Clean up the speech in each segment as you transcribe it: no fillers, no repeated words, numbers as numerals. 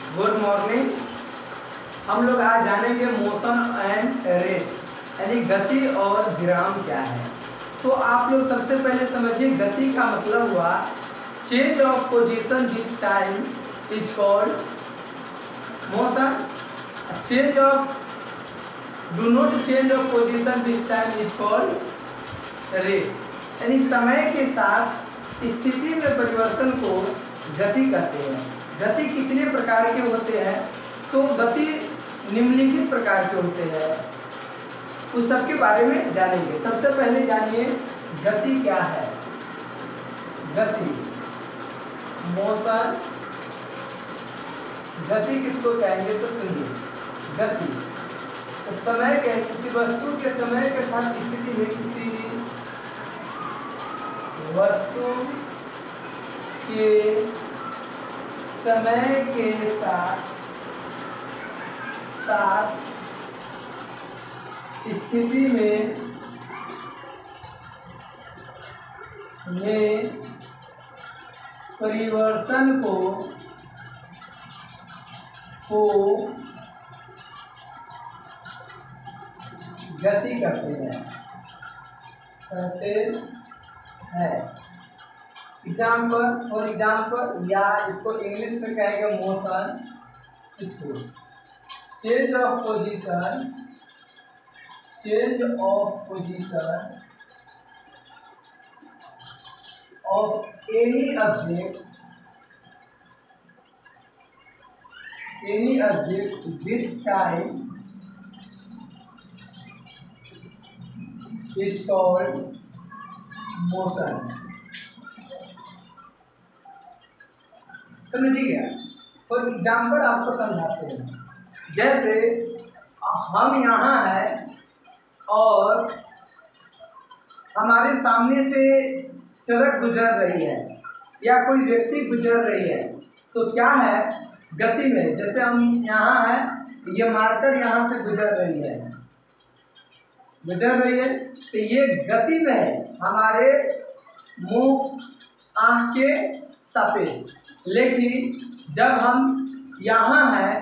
Good morning. हम लोग आज जानेंगे मोशन एंड रेस्ट यानी गति और विराम क्या है। तो आप लोग सबसे पहले समझिए, गति का मतलब हुआ change of position with time is called motion. Change of do not change of position with time is called rest, यानी समय के साथ स्थिति में परिवर्तन को गति कहते हैं। गति कितने प्रकार के होते हैं? तो गति निम्नलिखित प्रकार के होते हैं, उस सब के बारे में जानेंगे। सबसे पहले जानिए गति क्या है। गति मोशन, गति किसको कहेंगे तो सुनिए। गति तो समय के किसी वस्तु के समय के साथ स्थिति में किसी वस्तु के समय के साथ स्थिति में परिवर्तन को गति कहते हैं। फॉर एग्जाम्पल या इसको इंग्लिश में कहेंगे मोशन। इसको change of position of any object with time is called motion. समझिए, फॉर एग्जाम्पल आपको समझाते हैं। जैसे हम यहाँ हैं और हमारे सामने से ट्रक गुजर रही है या कोई व्यक्ति गुजर रही है, तो क्या है गति में। जैसे हम यहाँ हैं, ये मार्कर यहाँ से गुजर रही है तो ये गति में है हमारे मुंह आँख के सापेक्ष। लेकिन जब हम यहाँ हैं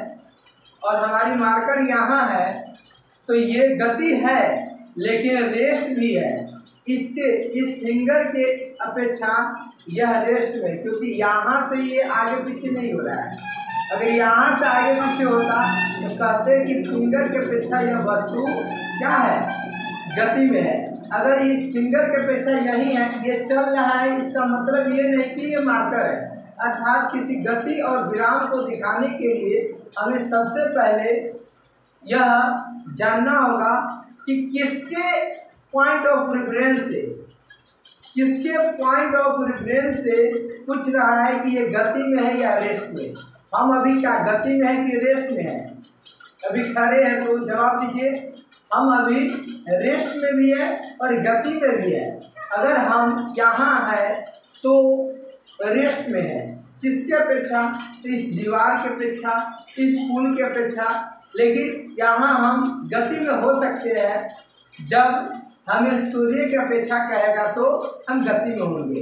और हमारी मार्कर यहाँ है तो ये गति है लेकिन रेस्ट भी है। इस फिंगर के अपेक्षा यह रेस्ट में, क्योंकि यहाँ से ये आगे पीछे नहीं हो रहा है। अगर यहाँ से आगे पीछे होता तो कहते हैं कि फिंगर के अपेक्षा यह वस्तु क्या है, गति में है। अगर इस फिंगर के अपेक्षा यही है, ये चल रहा है, इसका मतलब ये नहीं कि ये मार्कर है। अर्थात किसी गति और विराम को दिखाने के लिए हमें सबसे पहले यह जानना होगा कि किसके पॉइंट ऑफ रेफरेंस से पूछ रहा है कि ये गति में है या रेस्ट में। हम अभी क्या गति में है कि रेस्ट में है? अभी खड़े हैं तो जवाब दीजिए। हम अभी रेस्ट में भी है और गति में भी है। अगर हम यहाँ है तो रेस्ट में है। किसके अपेक्षा? तो इस दीवार के अपेक्षा, इस पुल के अपेक्षा। लेकिन यहाँ हम गति में हो सकते हैं। जब हमें सूर्य की अपेक्षा कहेगा तो हम गति में होंगे।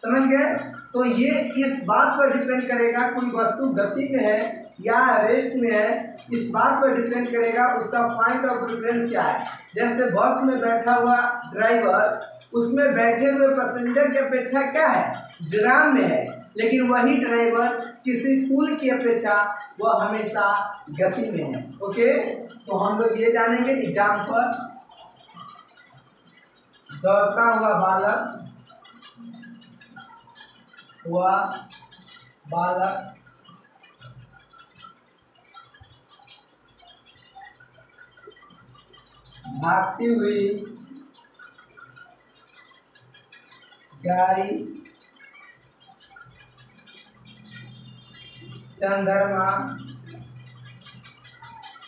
समझ गए? तो ये इस बात पर डिपेंड करेगा कोई वस्तु गति में है या रेस्ट में है। इस बात पर डिपेंड करेगा उसका पॉइंट ऑफ रेफरेंस क्या है। जैसे बस में बैठा हुआ ड्राइवर, उसमें बैठे हुए पैसेंजर की अपेक्षा क्या है, विराम में है। लेकिन वही ड्राइवर किसी पुल की अपेक्षा वह हमेशा गति में है। ओके, तो हम लोग ये जानेंगे। एग्जाम्पल, दौड़ता हुआ बालक भागती हुई गाड़ी, चंद्रमा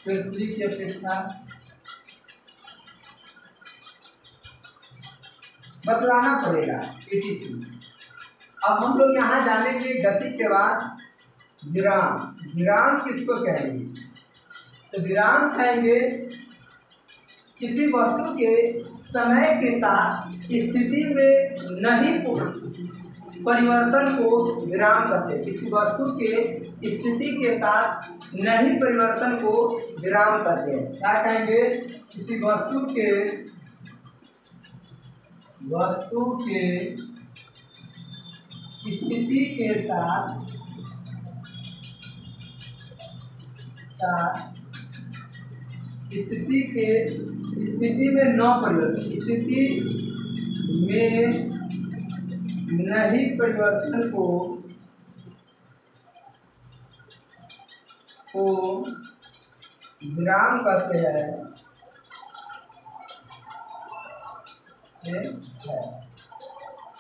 पृथ्वी की अपेक्षा बतलाना पड़ेगा etc। अब हम लोग यहाँ जानेंगे गति के बाद विराम। विराम किसको कहेंगे? तो विराम कहेंगे किसी वस्तु के समय के साथ स्थिति में परिवर्तन को विराम करते हैं, किसी वस्तु के स्थिति के साथ नहीं परिवर्तन को विराम करते हैं। क्या कहेंगे? किसी वस्तु के स्थिति के साथ स्थिति में न परिवर्तन, स्थिति में नहीं परिवर्तन को विराम करते हैं।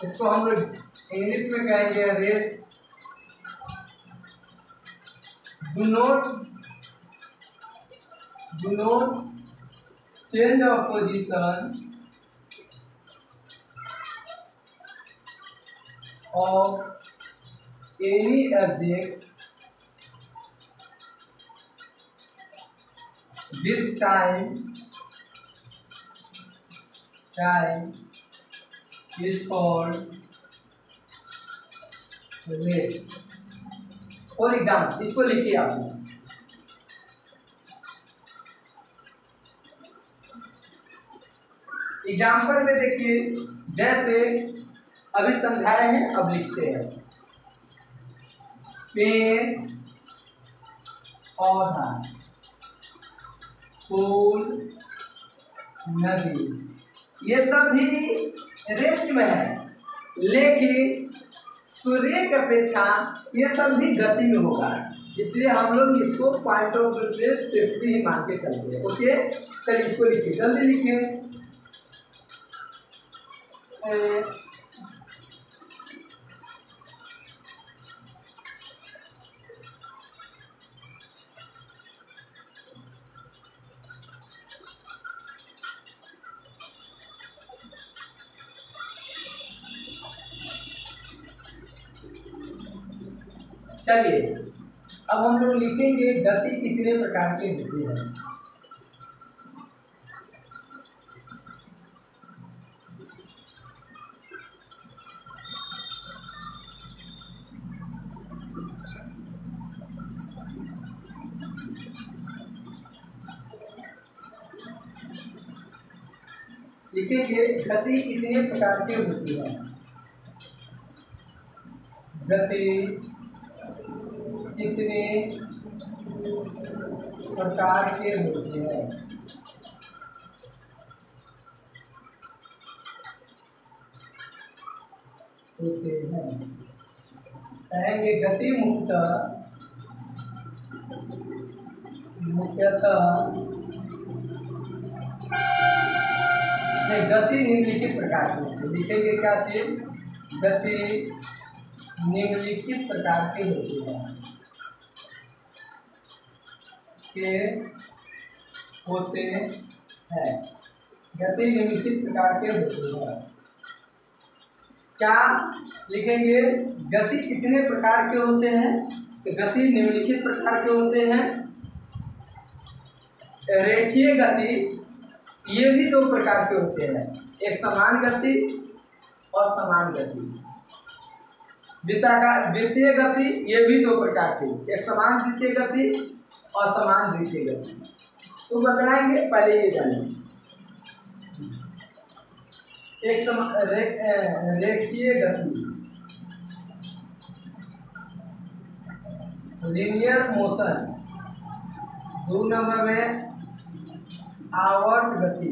इसको हम लोग इंग्लिश में कहेंगे rest do not change of position of any object with time is called rest। For example इसको लिखिए आपने, एग्जाम्पल में देखिए, जैसे अभी समझाए हैं, अब लिखते हैं। पेड़, पौधा, फूल, नदी, ये सब भी रेस्ट में है, लेकिन सूर्य की अपेक्षा ये सब भी गति में होगा, इसलिए हम लोग इसको पॉइंट ऑफ रेफरेंस 50 ही मान के चलते हैं। ओके, चलिए इसको लिखिए, जल्दी लिखिए। चलिए अब हम लोग लिखेंगे गति कितने प्रकार के होते हैं। लिखेंगे गति कितने प्रकार के होती है। गति कितने प्रकार के होते हैं। कहेंगे गति मुख्यतः गति निम्नलिखित प्रकार की होती है। लिखेंगे क्या चीज? गति निम्नलिखित प्रकार के होती है गति निम्नलिखित प्रकार के होते हैं। क्या लिखेंगे? गति कितने प्रकार के होते हैं? तो गति निम्नलिखित प्रकार के होते हैं। रेखीय गति, ये भी 2 प्रकार के होते हैं, एक समान गति और समान गति। वृत्तीय गति, ये भी 2 प्रकार की, एक समान वृत्तीय गति और समान वृत्तीय गति। तो बतलाएंगे, पहले ये जानिए। एक रेखीय गति, लीनियर मोशन। 2 नंबर में आवर्त गति।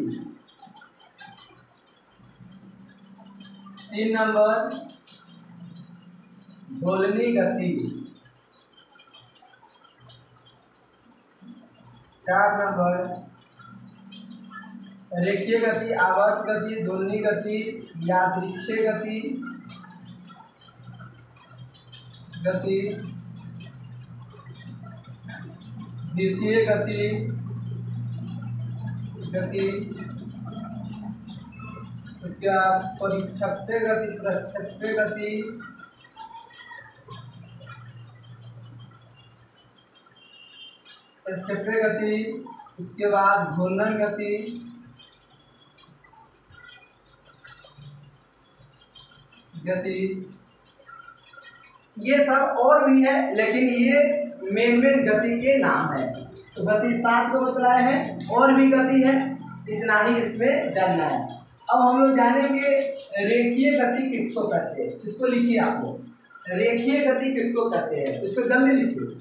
3 नंबर दोलनी गति। 4 नंबर रेखीय गति, आवर्त गति, दोलनी गति, यादृच्छिक गति, द्वितीय गति, उसके बाद परिक्षेप्य गति, प्रक्षेप्य गति, प्रक्षेप्य गति, इसके बाद घूर्णन गति, ये सब और भी है, लेकिन ये मेन गति के नाम है। तो गति 7 को बतलाए हैं, और भी गति है, इतना ही इसमें जानना है। अब हम लोग जानेंगे रेखीय गति किसको कहते हैं। इसको लिखिए आप लोग, रेखीय गति किसको कहते हैं, इसको जल्दी लिखिए।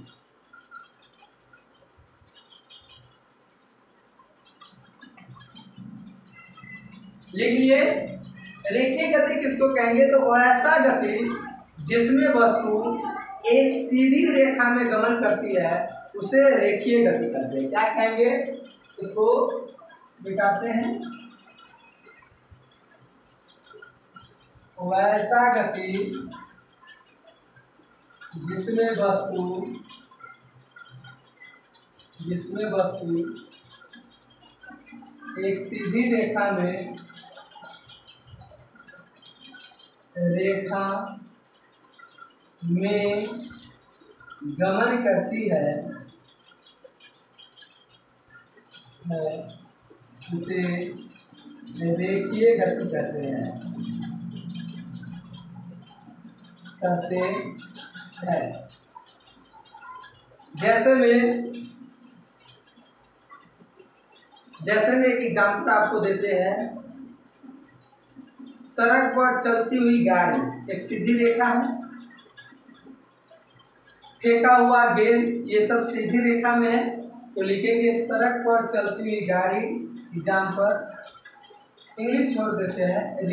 लिखिए, रेखीय गति किसको कहेंगे, तो ऐसा गति जिसमें वस्तु एक सीधी रेखा में गमन करती है उसे रेखीय गति कहते हैं। क्या कहेंगे, इसको मिटाते हैं। वैसा गति जिसमें वस्तु एक सीधी रेखा में गमन करती है उसे रेखीय गति कहते हैं। जैसे में एक एग्जाम्पल आपको देते हैं। सड़क पर चलती हुई गाड़ी, एक सीधी रेखा है, फेंका हुआ गेंद, ये सब सीधी रेखा में है, तो लिखेंगे सड़क पर चलती हुई गाड़ी। एग्जाम्पल इंग्लिश छोड़ देते हैं,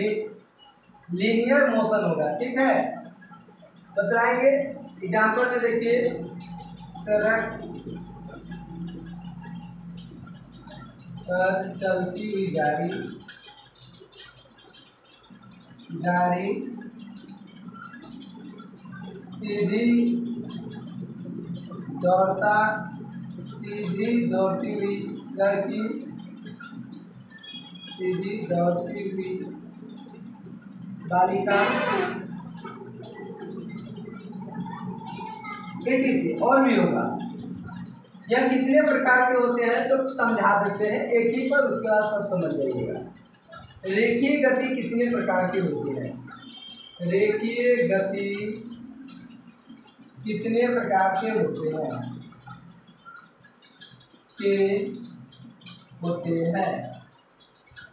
लीनियर मोशन होगा, ठीक है। बतलाएंगे एग्जाम्पल में, देखिए सड़क पर चलती हुई गाड़ी सीधी दौड़ती हुई लड़की, सीधी दौड़ती हुई बालिका, etc। और भी होगा। यह कितने प्रकार के होते हैं तो समझा देते हैं एक ही पर, उसके बाद सब समझ जाइएगा। रेखीय गति कितने प्रकार की होती है, रेखीय गति कितने प्रकार के होते हैं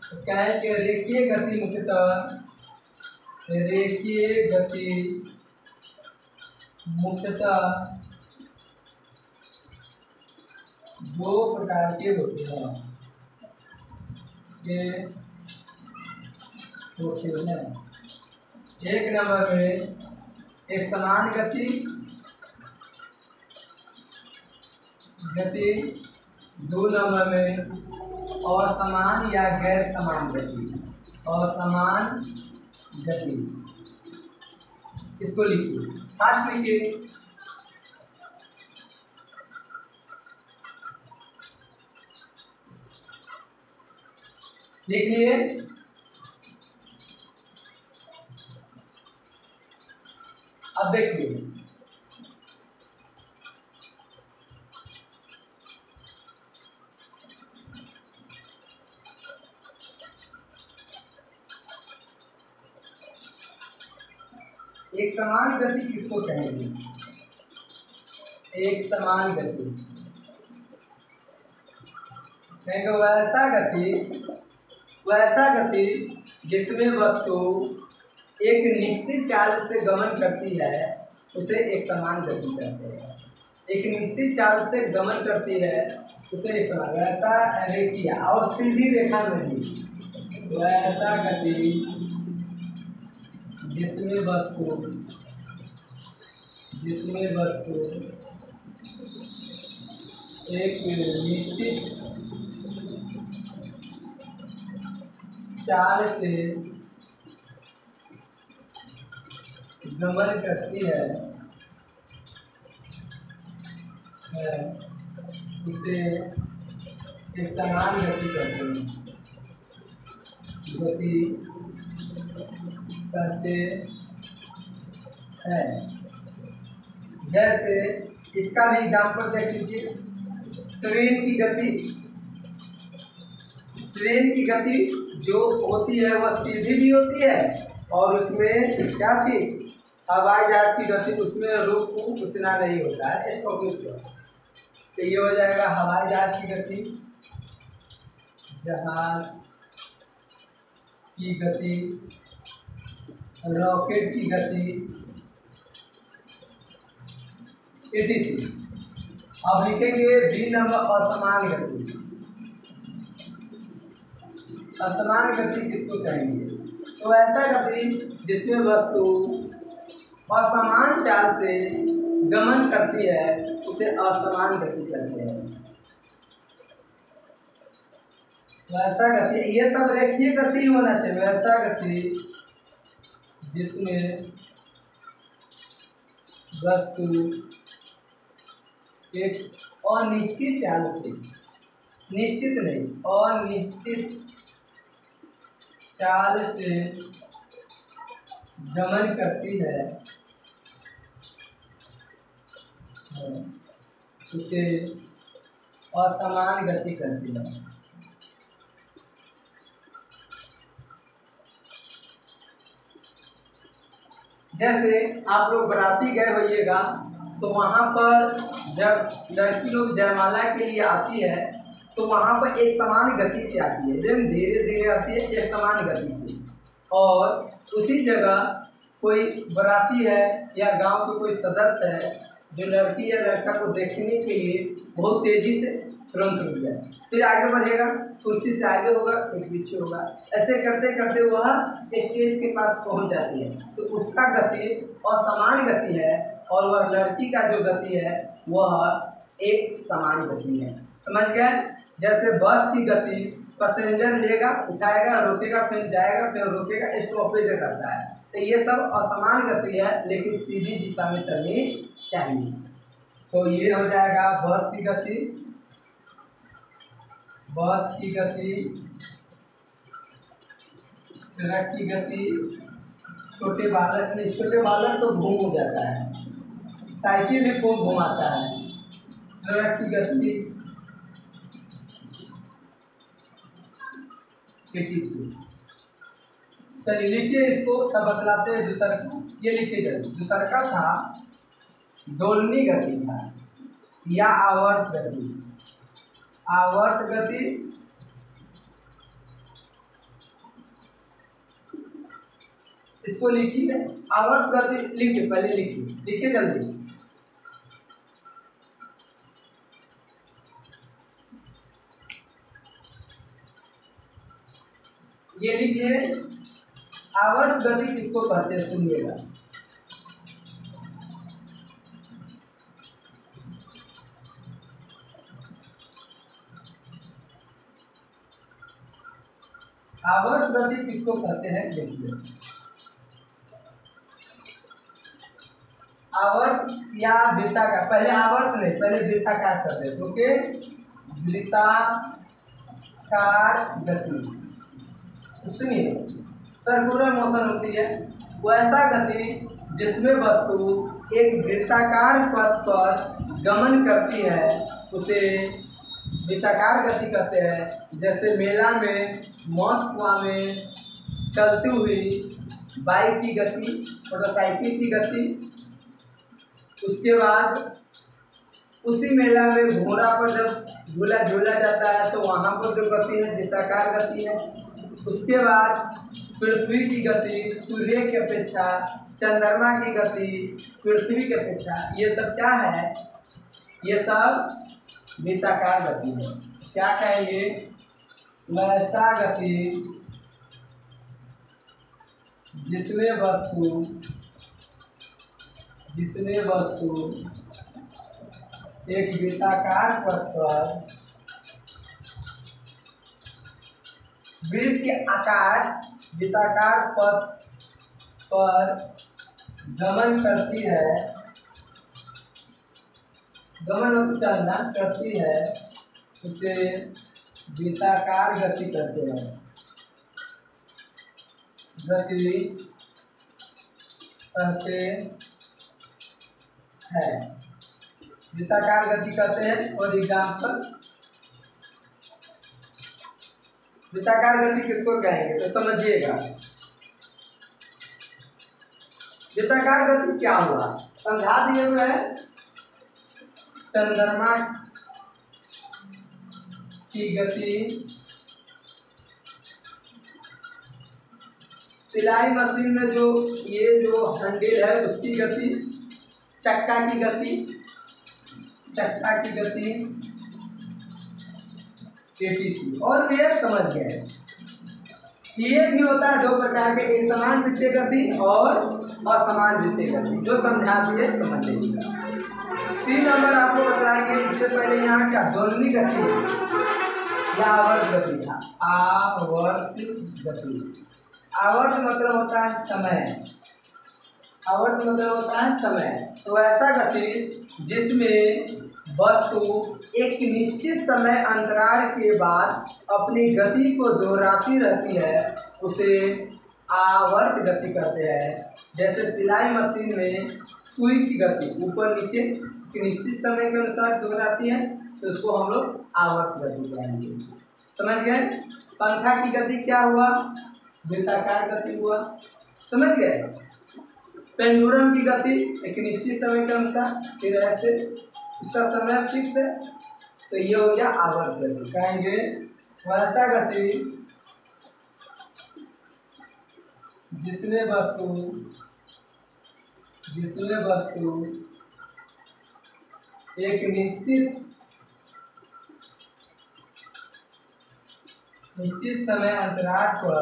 तो क्या है कि रेखीय गति मुख्यतः 2 प्रकार के होते हैं। एक नंबर में एक समान गति, 2 नंबर में असमान या गैर समान गति। इसको लिखिए, फास्ट लिखिए। लिखिए, अब देखिए एक समान गति किसको कहेंगे, एक समान गति कहेंगे वैसा गति जिसमें वस्तु एक निश्चित चाल से गमन करती है उसे एक समान गति कहते हैं। एक निश्चित चाल से गमन करती है उसे एक समान, वैसा रेखीय और सीधी रेखा में भी, वैसा गति जिसमें वस्तु एक निश्चित चाल से गमन करती है उसे एक समान गति कहते हैं। जैसे इसका भी एग्जाम्पल देख लीजिए, ट्रेन की गति जो होती है वह सीधी भी होती है और उसमें क्या चीज हवाई जहाज की गति उसमें रुक उतना नहीं होता है, तो ये हो जाएगा हवाई जहाज की गति, जहाज की गति, रॉकेट की गति, etc। अब लिखेंगे बी नंबर असमान गति। असमान गति किसको कहेंगे? तो ऐसा गति जिसमें वस्तु असमान चाल से गमन करती है उसे असमान गति कहते हैं। वैसा गति, ये सब रेखीय गति होना चाहिए। वैसा गति जिसमें वस्तु एक अनिश्चित चाल से, निश्चित नहीं, अनिश्चित चाल से गमन करती है उसे असमान गति कहती है। जैसे आप लोग बराती गए होइएगा तो वहाँ पर जब लड़की लोग जयमाला के लिए आती है तो वहाँ पर एक समान गति से आती है, एकदम धीरे धीरे आती है एक समान गति से। और उसी जगह कोई बराती है या गांव के कोई सदस्य है जो लड़की या लड़का को देखने के लिए बहुत तेजी से तुरंत रुक जाए, फिर आगे बढ़ेगा, कुर्सी से आगे होगा, फिर पीछे होगा, ऐसे करते करते वह स्टेज के पास पहुंच जाती है। तो उसका गति असमान गति है और वह लड़की का जो गति है वह एक समान गति है। समझ गए? जैसे बस की गति, पैसेंजर लेगा, उठाएगा, रोकेगा, फिर जाएगा, फिर रोकेगा, स्टॉपेज करता है। तो ये सब असमान गति है लेकिन सीधी दिशा में चलनी चाहिए। तो ये हो जाएगा बस की गति, बस की गति, ट्रक की गति, छोटे बालक नहीं, छोटे बालक तो घूम हो जाता है, साइकिल भी खूब घुमाता है, ट्रक की गति, चलिए लिखिए इसको, तब बतलाते हैं। दूसरा ये लिखिए जल्दी। दूसरा का था दोलनी गति था या आवर्त गति। आवर्त गति इसको लिखिए, आवर्त गति लिखिए, पहले लिखिए, लिखिए जल्दी। ये लिखिए आवर्त गति किसको कहते हैं, सुनिएगा। आवर्त गति किसको कहते हैं देखिए। आवर्त या वृत्ताकार, पहले आवर्त नहीं, पहले वृत्ताकार करते हैं। ओके, वृत्ताकार गति। तो सुनिए, सर्कुलर मोशन होती है वैसा गति जिसमें वस्तु एक वृत्ताकार पथ पर गमन करती है उसे वृत्ताकार गति कहते हैं। जैसे मेला में, मौत कुआं में चलती हुई बाइक की गति, मोटरसाइकिल की गति, उसके बाद उसी मेला में घोड़ा पर जब झूला झूला जाता है तो वहाँ पर जो गति है वृत्ताकार गति है। उसके बाद पृथ्वी की गति, सूर्य की अपेक्षा, चंद्रमा की गति पृथ्वी की अपेक्षा, ये सब क्या है? ये सब वृत्ताकार गति है। क्या कहेंगे? वैसा गति जिसमें वस्तु एक वृत्ताकार पथ पर वृत्त के आकार वृत्ताकार पथ पर गमन करती है, गमन चलना करती है, उसे वृत्ताकार गति कहते हैं। गति कहते हैं, वृत्ताकार गति कहते हैं। और एग्जाम्पल, वृत्ताकार गति किसको कहेंगे तो समझिएगा। वृत्ताकार गति क्या हुआ, समझा दिए हुए हैं। चंद्रमा की गति सिलाई मशीन में जो ये जो हैंडल है उसकी गति, चक्का की गति, चक्का की गति ATC। और ये समझ गए, ये भी होता है दो प्रकार के, एक समान वृत्तीय गति और असमान वृत्तीय गति, जो समझा दिए समझ लीजिएगा। 3 नंबर आपको बताएंगे, इससे पहले यहाँ क्या दोलनी गति या आवर्त गति था। आवर्त गति, आवर्त मतलब होता है समय, आवर्त मतलब होता है समय। तो ऐसा गति जिसमें वस्तु एक निश्चित समय अंतराल के बाद अपनी गति को दोहराती रहती है, उसे आवर्त गति कहते हैं। जैसे सिलाई मशीन में सुई की गति ऊपर नीचे एक निश्चित समय के अनुसार दोहराती है, तो उसको हम लोग आवर्त गति कहेंगे। समझ गए। पंखा की गति क्या हुआ, वृत्ताकार गति हुआ, समझ गए। पेंडुलम की गति एक निश्चित समय के अनुसार, फिर ऐसे उसका समय फिक्स है, तो ये हो गया आवर्त गति। कहेंगे वैसा गति जिसमें वस्तु एक निश्चित समय अंतराल पर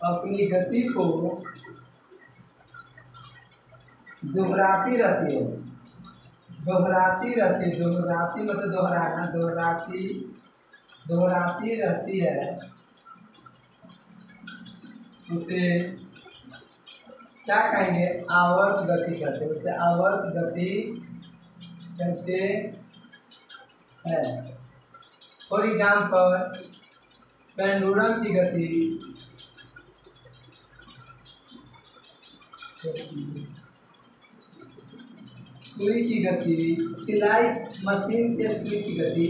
अपनी गति को दोहराती रहती है, दोहराती मतलब दोहराना, दोहराती रहती है, उसे क्या कहेंगे, आवर्त गति कहते हैं। उसे आवर्त गति कहते हैं। फॉर एग्जाम्पल, पेंडुलम की गति सुई की गति, सिलाई मशीन के सुई की गति,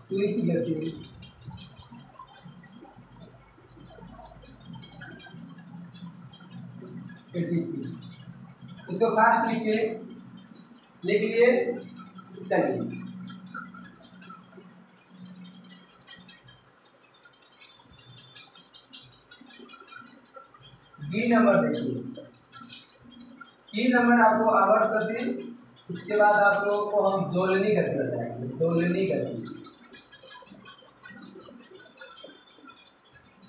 सुई की गति ATC। उसको फास्ट लिख लिए। चलिए बी नंबर देखिए। बी नंबर आपको आवर्त गति, उसके बाद आप लोगों को हम दोलनी गति बताएंगे। दोलनी गति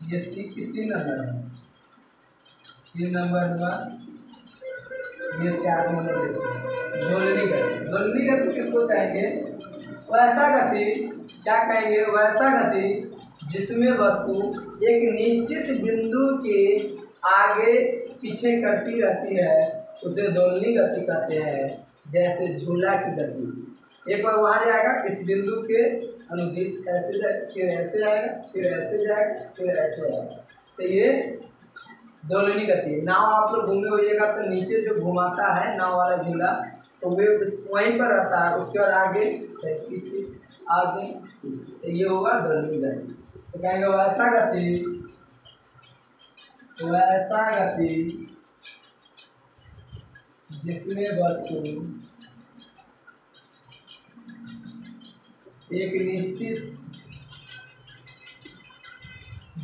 ये सी कितनी नंबर है, 3 नंबर हुआ, ये 4 नंबर देखिए। दोलनी गति, दोलनी गति किसको कहेंगे, वैसा गति क्या कहेंगे, वैसा गति जिसमें वस्तु एक निश्चित बिंदु के आगे पीछे करती रहती है, उसे दोलनी गति कहते हैं। जैसे झूला की गति, एक बार वहाँ जाएगा, इस बिंदु के अनुदिश ऐसे जाएगा, फिर ऐसे आएगा, फिर ऐसे जाएगा, फिर ऐसे आएगा, तो ये दोलनी गति। नाव आप लोग घूमने होइएगा तो नीचे जो घुमाता है नाव वाला झूला, तो वे वहीं पर रहता है, उसके बाद आगे पीछे, आगे पीछे, तो ये होगा दोलनी गति। तो कहेंगे वैसा गति जिसमें वस्तु एक निश्चित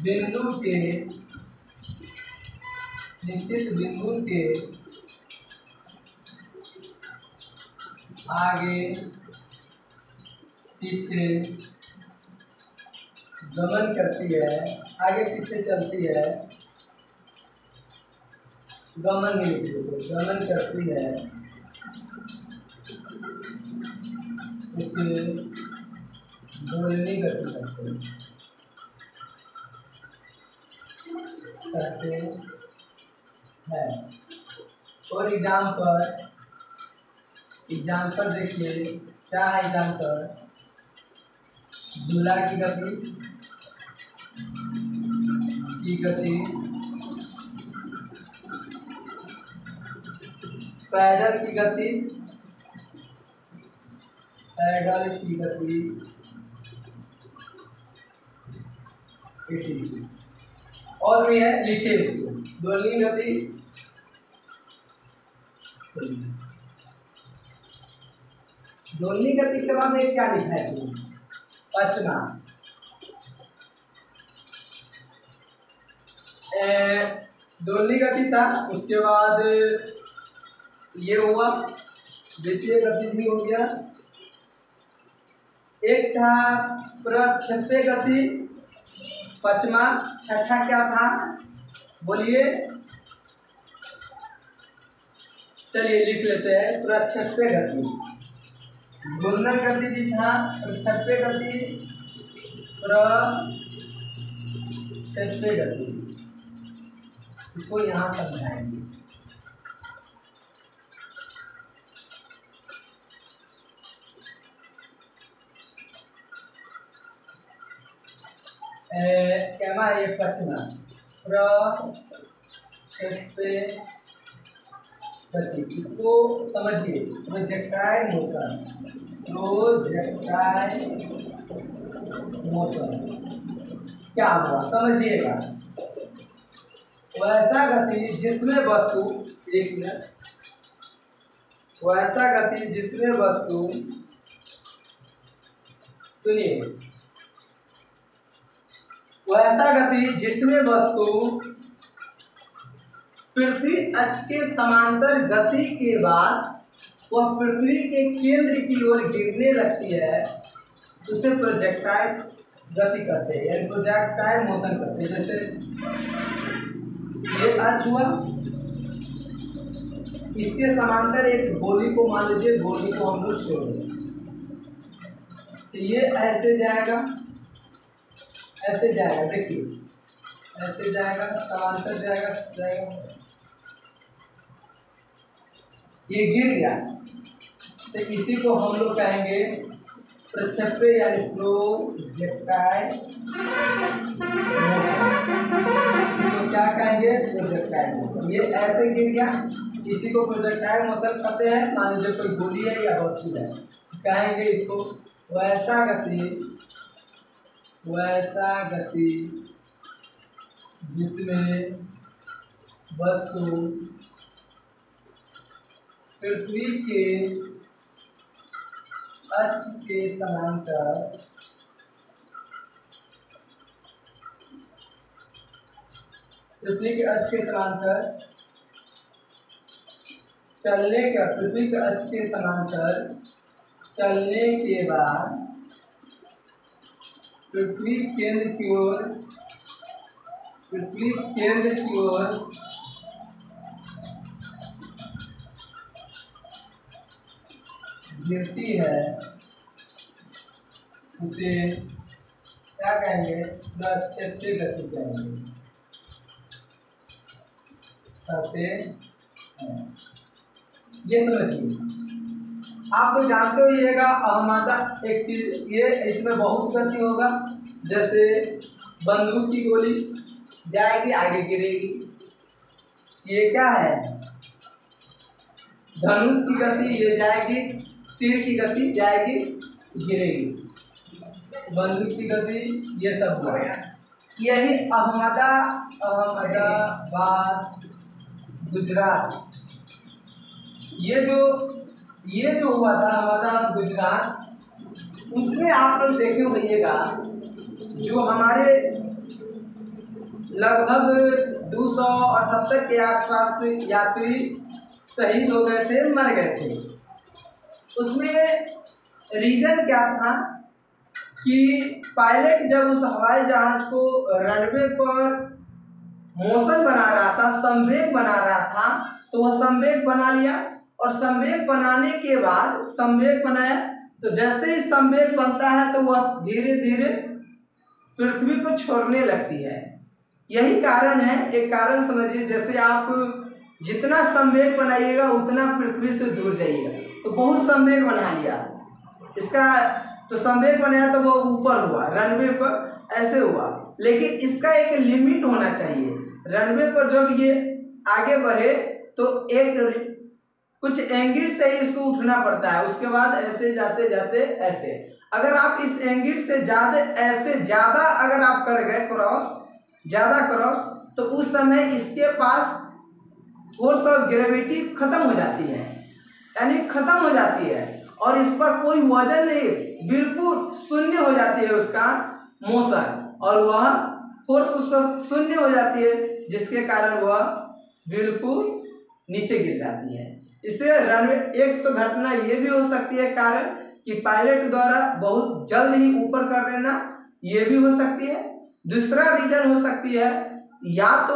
बिंदु के आगे पीछे गमन करती है, आगे पीछे चलती है, गमन करती है, उसे दोलनी गति करते हैं। और एग्जाम्पल देखिए, क्या है एग्जाम्पल, झूला की गति, पैडल की गति, पैडल की गति etc। और भी है, लिखे इसको। दोलनी गति, चलिए दोलनी गति के बाद एक क्या लिखा है तुम? पचना। दोलनी गति था, उसके बाद ये हुआ, द्वितीय गति भी हो गया। एक था प्रक्षेप्य गति, पचमा। छठा क्या था बोलिए? चलिए लिख लेते हैं, प्रक्षेप्य गति। घूर्णन गति भी था, प्रक्षेप्य गति, प्रक्षेप्य गति। इसको यहाँ समझाएंगे। क्या है ये? पचना, प्रक्षेप्य गति। इसको समझिए, प्रोजेक्टाइल मोशन, प्रोजेक्टाइल मोशन क्या हुआ समझिएगा। वैसा गति जिसमें वस्तु, एक मिनट, वैसा गति जिसमें वस्तु, सुनिए, वैसा गति जिसमें वस्तु पृथ्वी अक्ष के समांतर गति के बाद वह पृथ्वी के केंद्र की ओर गिरने लगती है, उसे प्रोजेक्टाइल गति कहते हैं, यानी प्रोजेक्टाइल मोशन कहते हैं। जैसे ये अक्ष हुआ, इसके समांतर एक गोली को मान लीजिए, गोली को हम लोग छोड़ दें, तो ये ऐसे जाएगा, ऐसे जाएगा, देखिए ऐसे जाएगा, समांतर जाएगा, जाएगा, ये गिर गया, तो इसी को हम लोग कहेंगे प्रक्षेप्य यानी प्रोजेक्टाइल मोशन। तो क्या कहेंगे? Projectile motion. ये ऐसे गिर गया, इसी को प्रोजेक्टाइल मोशन कहते हैं। मान लीजिए कोई गोली है या वस्तु है, कहेंगे इसको वैसा गति, वैसा गति जिसमें वस्तु पृथ्वी के अक्ष के समांतर, पृथ्वी के अक्ष के समांतर चलने का, पृथ्वी के अक्ष के समांतर चलने के बाद पृथ्वी केंद्र की ओर, पृथ्वी केंद्र की ओर गिरती है, उसे क्या कहेंगे? प्रक्षेप्य गति कहेंगे, कहते हैं। ये समझिए, आप तो जानते होइएगा अहमदा एक चीज, ये इसमें बहुत गति होगा। जैसे बंदूक की गोली जाएगी, आगे गिरेगी, ये क्या है? धनुष की गति, ये जाएगी, तीर की गति जाएगी, गिरेगी, बंदूक की गति, ये सब हुआ। यही अहमदाबाद, गुजरात, ये जो हुआ था अहमदाबाद गुजरात, उसमें आप लोग देखे होइएगा जो हमारे लगभग 278 के आसपास यात्री शहीद हो गए थे, मर गए थे। उसमें रीजन क्या था कि पायलट जब उस हवाई जहाज को रनवे पर मोशन बना रहा था, संवेग बना रहा था, तो वह संवेग बना लिया, और संवेग बनाने के बाद, संवेग बनाया तो जैसे ही संवेग बनता है तो वह धीरे धीरे पृथ्वी को छोड़ने लगती है। यही कारण है, एक कारण समझिए, जैसे आप जितना संवेग बनाइएगा उतना पृथ्वी से दूर जाइएगा। तो बहुत संवेग बना लिया इसका, तो संवेग बनाया तो वो ऊपर हुआ, रनवे पर ऐसे हुआ, लेकिन इसका एक लिमिट होना चाहिए। रनवे पर जब ये आगे बढ़े तो एक कुछ एंगल से ही इसको उठना पड़ता है, उसके बाद ऐसे जाते जाते ऐसे। अगर आप इस एंगल से ज्यादा अगर आप कर गए क्रॉस, तो उस समय इसके पास फोर्स ऑफ ग्रेविटी खत्म हो जाती है, यानी खत्म हो जाती है, और इस पर कोई वजन नहीं, बिल्कुल शून्य हो जाती है उसका मोशन, और वह फोर्स उस पर शून्य हो जाती है, जिसके कारण वह बिल्कुल नीचे गिर जाती है। इससे रनवे एक तो घटना ये भी हो सकती है कारण कि पायलट द्वारा बहुत जल्द ही ऊपर कर लेना, ये भी हो सकती है। दूसरा रीजन हो सकती है या तो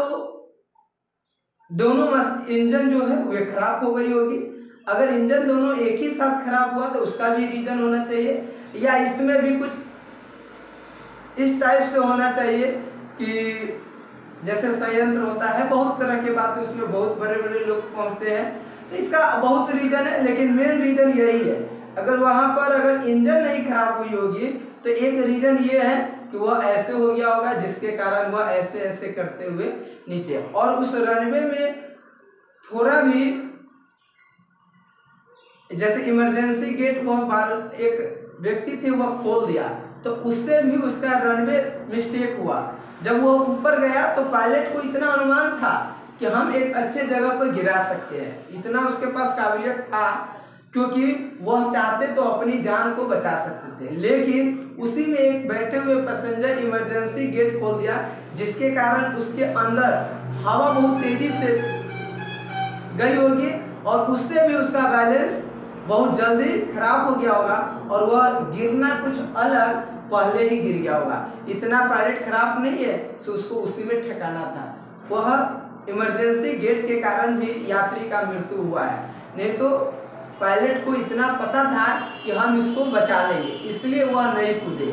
दोनों इंजन जो है वे खराब हो गई होगी। अगर इंजन दोनों एक ही साथ खराब हुआ तो उसका भी रीजन होना चाहिए, या इसमें भी कुछ इस टाइप से होना चाहिए कि जैसे संयंत्र होता है, बहुत तरह की बातें उसमें बहुत बड़े बड़े लोग पहुंचते हैं, तो इसका बहुत रीजन है, लेकिन मेन रीजन यही है। अगर वहां पर अगर इंजन नहीं खराब हुई होगी तो एक रीजन ये है कि वह ऐसे हो गया होगा, जिसके कारण वह ऐसे ऐसे करते हुए नीचे, और उस रनवे में थोड़ा भी जैसे इमरजेंसी गेट वह एक व्यक्ति थे वह खोल दिया, तो उससे भी उसका रनवे मिस्टेक हुआ। जब वो ऊपर गया तो पायलट को इतना अनुमान था कि हम एक अच्छे जगह पर गिरा सकते हैं, इतना उसके पास काबिलियत था, क्योंकि वह चाहते तो अपनी जान को बचा सकते थे, लेकिन उसी में एक बैठे हुए पैसेंजर इमरजेंसी गेट खोल दिया, जिसके कारण उसके अंदर हवा बहुत तेजी से गई होगी, और उससे भी उसका बैलेंस बहुत जल्दी खराब हो गया होगा, और वह गिरना कुछ अलग पहले ही गिर गया होगा। इतना पायलट खराब नहीं है, तो उसको उसी में ठिकाना था। वह इमरजेंसी गेट के कारण भी यात्री का मृत्यु हुआ है, नहीं तो पायलट को इतना पता था कि हम इसको बचा लेंगे, इसलिए वह नहीं कूदे,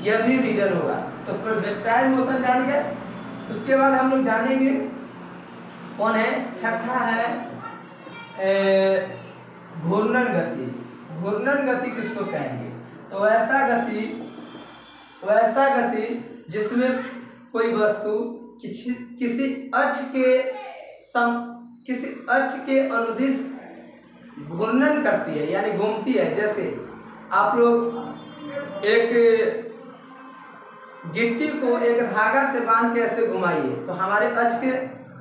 यह भी रीजन होगा। तो प्रोजेक्टाइल मोशन जान गए। उसके बाद हम लोग जानेंगे कौन है, छठा है घूर्णन गति। घूर्णन गति किसको कहेंगे? तो वैसा गति जिसमें कोई वस्तु किसी अक्ष के अनुदिश घूर्णन करती है, यानी घूमती है। जैसे आप लोग एक गिट्टी को एक धागा से बांध के ऐसे घुमाइए तो हमारे अक्ष के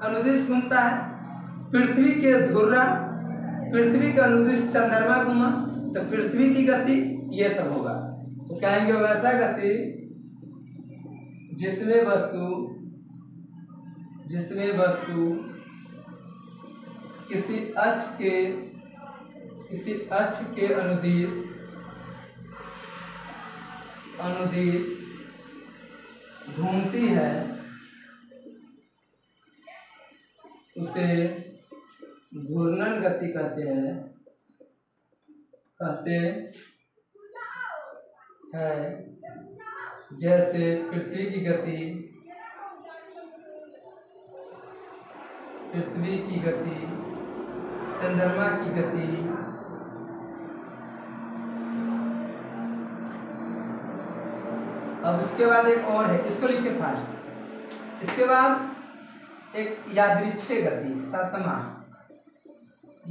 अनुदिश घूमता है। पृथ्वी के अनुदिश चंद्रमा घूमा तो पृथ्वी की गति, ये सब होगा। तो कहेंगे वैसा गति जिसमें वस्तु किसी अक्ष के अनुदिश घूमती है, उसे घूर्णन गति कहते हैं जैसे पृथ्वी की गति, चंद्रमा की गति, अब उसके बाद एक और है, इसको लिखिए फास्ट। इसके बाद एक यादृच्छिक गति, सातवां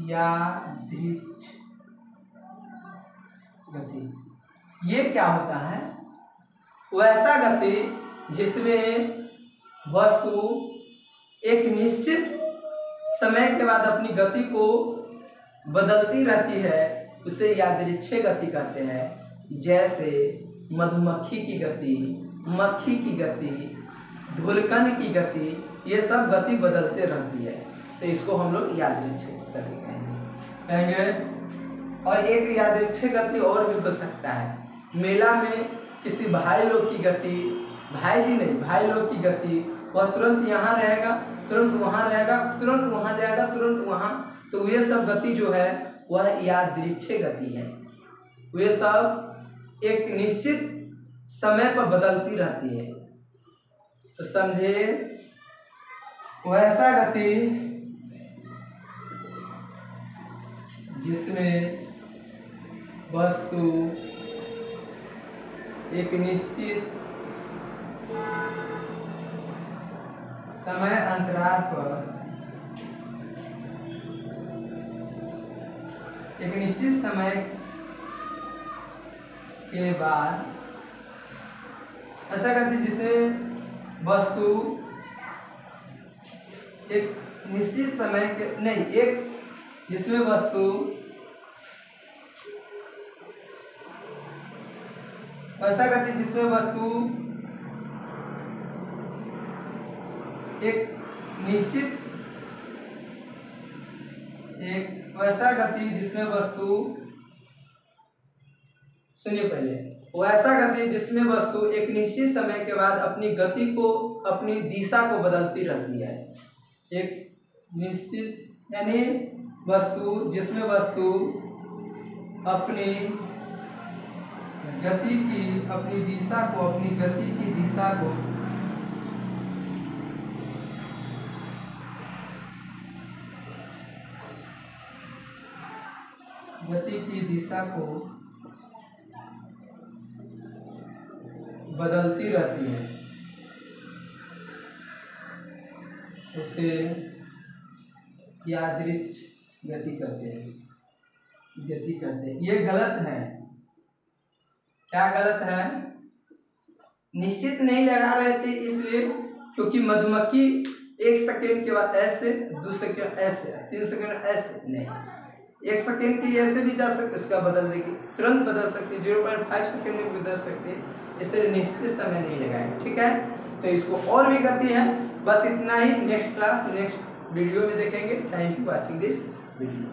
यादृच्छिक गति। ये क्या होता है? वैसा गति जिसमें वस्तु एक निश्चित समय के बाद अपनी गति को बदलती रहती है, उसे यादृच्छिक गति कहते हैं। जैसे मधुमक्खी की गति, मक्खी की गति, धूलकण की गति, ये सब गति बदलते रहती है, तो इसको हम लोग यादृच्छिक गति कहेंगे। और एक यादृच्छिक गति और भी हो सकता है। मेला में किसी भाई लोग की गति, भाई लोग की गति, वह तुरंत यहाँ रहेगा, तुरंत वहाँ रहेगा, तुरंत वहाँ जाएगा, तुरंत वहाँ, तो ये सब गति जो है वह यादृच्छिक गति है। वे सब एक निश्चित समय पर बदलती रहती है। तो समझे, वैसा गति जिसमें वस्तु एक निश्चित समय अंतराल पर एक निश्चित समय के बाद ऐसा गति जिसमें वस्तु एक निश्चित समय के नहीं एक जिसमें वस्तु ऐसा गति जिसमें वस्तु एक निश्चित एक वैसा गति जिसमें वस्तु सुनिए पहले वैसा गति जिसमें वस्तु एक निश्चित समय के बाद अपनी गति को अपनी दिशा को बदलती रहती है। एक निश्चित यानी वस्तु जिसमें वस्तु अपनी गति की अपनी दिशा को अपनी गति की दिशा को बदलती रहती है उसे यादृच्छ गति कहते हैं। ये गलत है। क्या गलत है? निश्चित नहीं लगा रहे थे इसलिए क्योंकि मधुमक्खी 1 सेकेंड के बाद ऐसे, 2 सेकेंड ऐसे, 3 सेकेंड ऐसे नहीं, 1 सेकेंड के लिए ऐसे भी जा सकते, उसका बदल देगी, तुरंत बदल सकती, 0.5 सेकेंड में बदल सकती, इसलिए निश्चित समय नहीं लगाए। ठीक है, तो इसको और भी गति है। बस इतना ही। नेक्स्ट क्लास नेक्स्ट वीडियो में देखेंगे। Thank you watching this video.